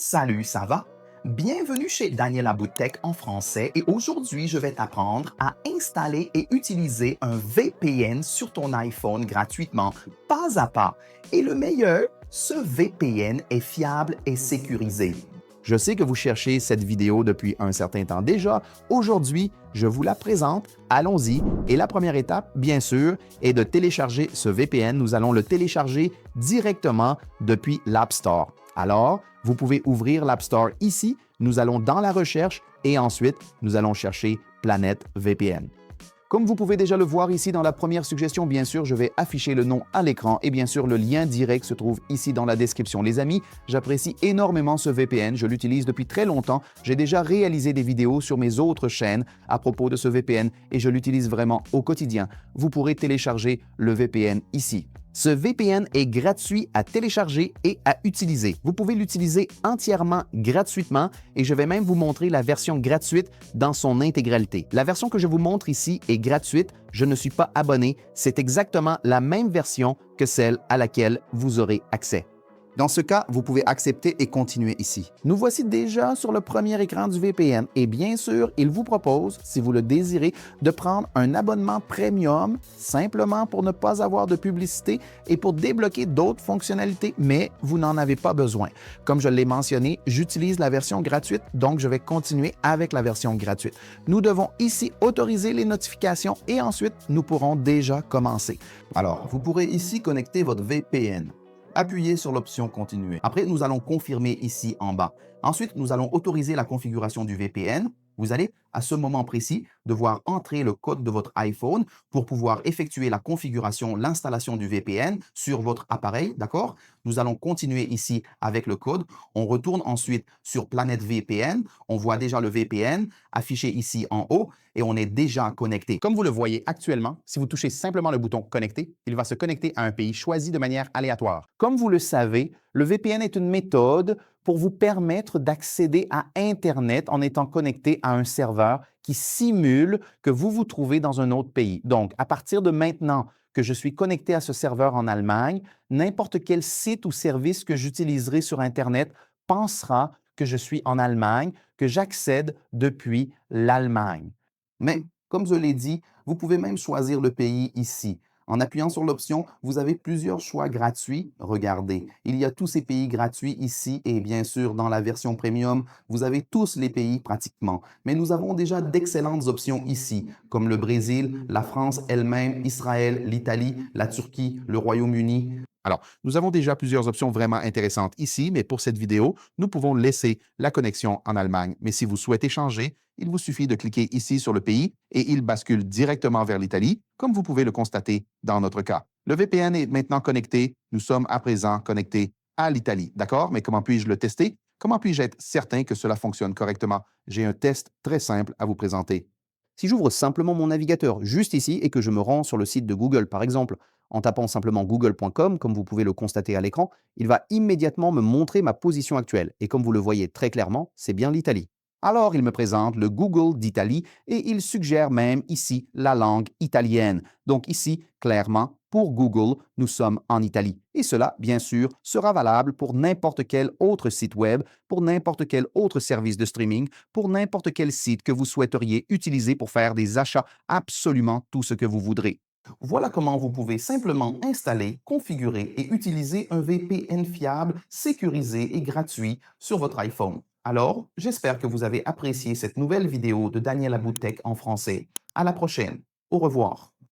Salut, ça va? Bienvenue chez Daniela Boutek en français et aujourd'hui, je vais t'apprendre à installer et utiliser un VPN sur ton iPhone gratuitement, pas à pas. Et le meilleur, ce VPN est fiable et sécurisé. Je sais que vous cherchez cette vidéo depuis un certain temps déjà. Aujourd'hui, je vous la présente. Allons-y. Et la première étape, bien sûr, est de télécharger ce VPN. Nous allons le télécharger directement depuis l'App Store. Alors, vous pouvez ouvrir l'App Store ici. Nous allons dans la recherche et ensuite, nous allons chercher Planète VPN. Comme vous pouvez déjà le voir ici dans la première suggestion, bien sûr, je vais afficher le nom à l'écran et bien sûr, le lien direct se trouve ici dans la description. Les amis, j'apprécie énormément ce VPN. Je l'utilise depuis très longtemps. J'ai déjà réalisé des vidéos sur mes autres chaînes à propos de ce VPN et je l'utilise vraiment au quotidien. Vous pourrez télécharger le VPN ici. Ce VPN est gratuit à télécharger et à utiliser. Vous pouvez l'utiliser entièrement gratuitement et je vais même vous montrer la version gratuite dans son intégralité. La version que je vous montre ici est gratuite. Je ne suis pas abonné. C'est exactement la même version que celle à laquelle vous aurez accès. Dans ce cas, vous pouvez accepter et continuer ici. Nous voici déjà sur le premier écran du VPN et bien sûr, il vous propose, si vous le désirez, de prendre un abonnement premium simplement pour ne pas avoir de publicité et pour débloquer d'autres fonctionnalités, mais vous n'en avez pas besoin. Comme je l'ai mentionné, j'utilise la version gratuite, donc je vais continuer avec la version gratuite. Nous devons ici autoriser les notifications et ensuite, nous pourrons déjà commencer. Alors, vous pourrez ici connecter votre VPN. Appuyez sur l'option Continuer. Après, nous allons confirmer ici en bas. Ensuite, nous allons autoriser la configuration du VPN. Vous allez, à ce moment précis, devoir entrer le code de votre iPhone pour pouvoir effectuer la configuration, l'installation du VPN sur votre appareil, d'accord? Nous allons continuer ici avec le code. On retourne ensuite sur Planète VPN. On voit déjà le VPN affiché ici en haut et on est déjà connecté. Comme vous le voyez actuellement, si vous touchez simplement le bouton Connecter, il va se connecter à un pays choisi de manière aléatoire. Comme vous le savez, le VPN est une méthode pour vous permettre d'accéder à Internet en étant connecté à un serveur qui simule que vous vous trouvez dans un autre pays. Donc, à partir de maintenant que je suis connecté à ce serveur en Allemagne, n'importe quel site ou service que j'utiliserai sur Internet pensera que je suis en Allemagne, que j'accède depuis l'Allemagne. Mais, comme je l'ai dit, vous pouvez même choisir le pays ici. En appuyant sur l'option, vous avez plusieurs choix gratuits. Regardez, il y a tous ces pays gratuits ici et bien sûr, dans la version premium, vous avez tous les pays pratiquement. Mais nous avons déjà d'excellentes options ici, comme le Brésil, la France elle-même, Israël, l'Italie, la Turquie, le Royaume-Uni. Alors, nous avons déjà plusieurs options vraiment intéressantes ici, mais pour cette vidéo, nous pouvons laisser la connexion en Allemagne. Mais si vous souhaitez changer, il vous suffit de cliquer ici sur le pays et il bascule directement vers l'Italie, comme vous pouvez le constater dans notre cas. Le VPN est maintenant connecté. Nous sommes à présent connectés à l'Italie. D'accord? Mais comment puis-je le tester? Comment puis-je être certain que cela fonctionne correctement? J'ai un test très simple à vous présenter. Si j'ouvre simplement mon navigateur juste ici et que je me rends sur le site de Google, par exemple, en tapant simplement google.com, comme vous pouvez le constater à l'écran, il va immédiatement me montrer ma position actuelle. Et comme vous le voyez très clairement, c'est bien l'Italie. Alors, il me présente le Google d'Italie et il suggère même ici la langue italienne. Donc ici, clairement, pour Google, nous sommes en Italie. Et cela, bien sûr, sera valable pour n'importe quel autre site web, pour n'importe quel autre service de streaming, pour n'importe quel site que vous souhaiteriez utiliser pour faire des achats, absolument tout ce que vous voudrez. Voilà comment vous pouvez simplement installer, configurer et utiliser un VPN fiable, sécurisé et gratuit sur votre iPhone. Alors, j'espère que vous avez apprécié cette nouvelle vidéo de Daniel Aboutek en français. À la prochaine. Au revoir.